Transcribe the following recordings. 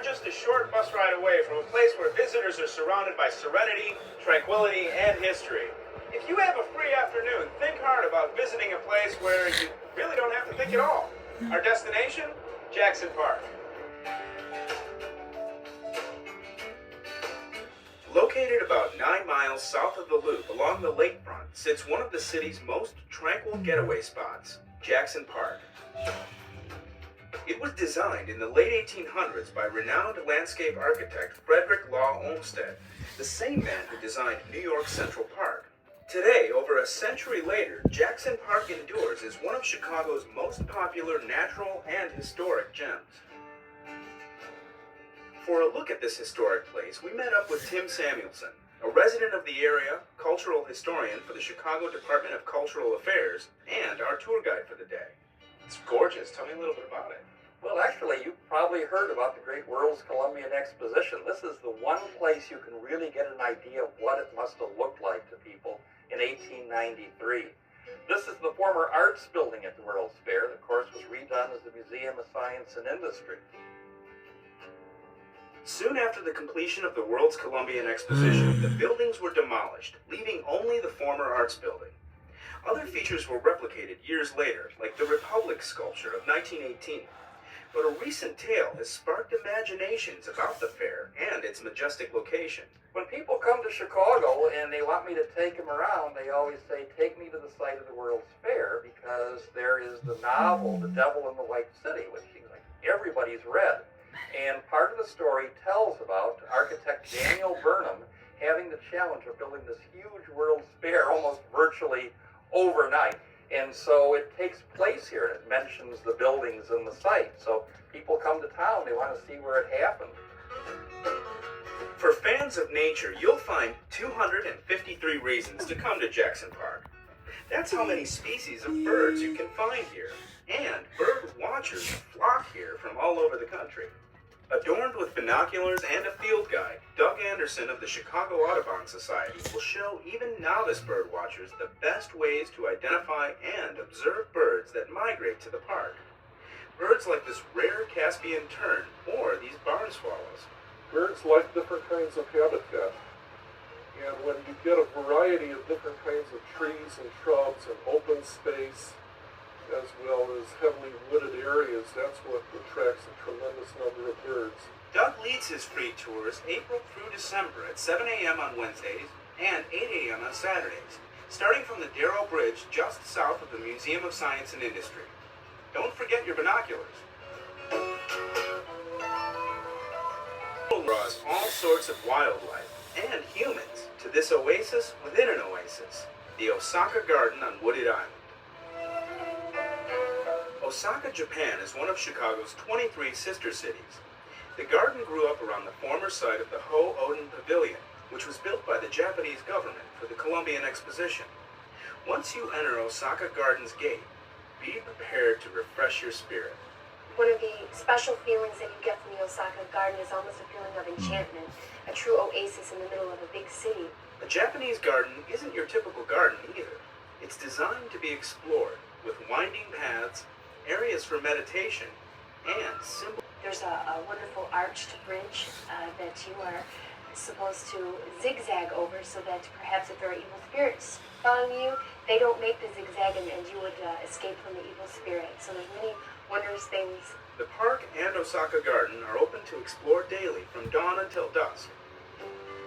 just a short bus ride away from a place where visitors are surrounded by serenity, tranquility, and history. If you have a free afternoon, think hard about visiting a place where you really don't have to think at all. Our destination? Jackson Park. Located about 9 miles south of the Loop along the lakefront sits one of the city's most tranquil getaway spots, Jackson Park. It was designed in the late 1800s by renowned landscape architect Frederick Law Olmsted, the same man who designed New York Central Park. Today, over a century later, Jackson Park endures as one of Chicago's most popular natural and historic gems. For a look at this historic place, we met up with Tim Samuelson, a resident of the area, cultural historian for the Chicago Department of Cultural Affairs, and our tour guide for the day. It's gorgeous. Tell me a little bit about it. Well, actually, you've probably heard about the Great World's Columbian Exposition. This is the one place you can really get an idea of what it must have looked like to people in 1893. This is the former arts building at the World's Fair that, of course, was redone as the Museum of Science and Industry. Soon after the completion of the World's Columbian Exposition, the buildings were demolished, leaving only the former arts building. Other features were replicated years later, like the Republic sculpture of 1918. But a recent tale has sparked imaginations about the fair and its majestic location. When people come to Chicago and they want me to take them around, they always say, take me to the site of the World's Fair, because there is the novel, The Devil in the White City, which seems like everybody's read. And part of the story tells about architect Daniel Burnham having the challenge of building this huge World's Fair almost virtually overnight. And so it takes place here, and it mentions the buildings and the site. So people come to town, they want to see where it happened. For fans of nature, you'll find 253 reasons to come to Jackson Park. That's how many species of birds you can find here. And bird watchers flock here from all over the country. Adorned with binoculars and a field guide, Doug Anderson of the Chicago Audubon Society will show even novice bird watchers the best ways to identify and observe birds that migrate to the park. Birds like this rare Caspian tern or these barn swallows. Birds like different kinds of habitat. And when you get a variety of different kinds of trees and shrubs and open space, as well as heavily wooded areas, that's what attracts a tremendous number of birds. Doug leads his free tours April through December at 7 a.m. on Wednesdays and 8 a.m. on Saturdays, starting from the Darrow Bridge just south of the Museum of Science and Industry. Don't forget your binoculars. Draws all sorts of wildlife and humans to this oasis within an oasis, the Osaka Garden on Wooded Island. Osaka, Japan is one of Chicago's 23 sister cities. The garden grew up around the former site of the Ho-Oden Pavilion, which was built by the Japanese government for the Columbian Exposition. Once you enter Osaka Garden's gate, be prepared to refresh your spirit. One of the special feelings that you get from the Osaka Garden is almost a feeling of enchantment, a true oasis in the middle of a big city. A Japanese garden isn't your typical garden either. It's designed to be explored with winding paths, areas for meditation, and symbols. There's a wonderful arched bridge that you are supposed to zigzag over so that perhaps if there are evil spirits following you, they don't make the zigzag and you would escape from the evil spirit. So there's many wondrous things. The park and Osaka Garden are open to explore daily from dawn until dusk.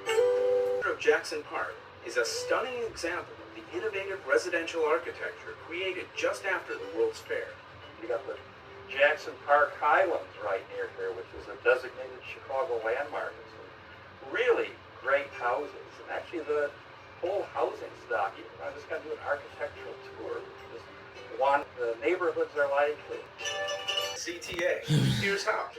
The of Jackson Park is a stunning example of the innovative residential architecture created just after the World's Fair. You got the Jackson Park Highlands right near here, which is a designated Chicago landmark. It's some really great houses, and actually the whole housing stock. I'm just going to do an architectural tour. Just what the neighborhoods are like. CTA. Here's how.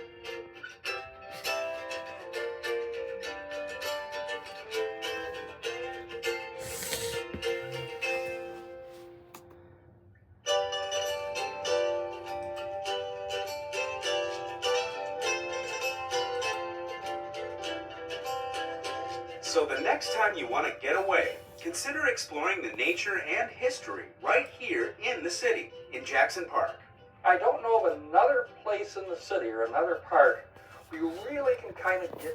So the next time you want to get away, consider exploring the nature and history right here in the city, in Jackson Park. I don't know of another place in the city or another park you really can kind of get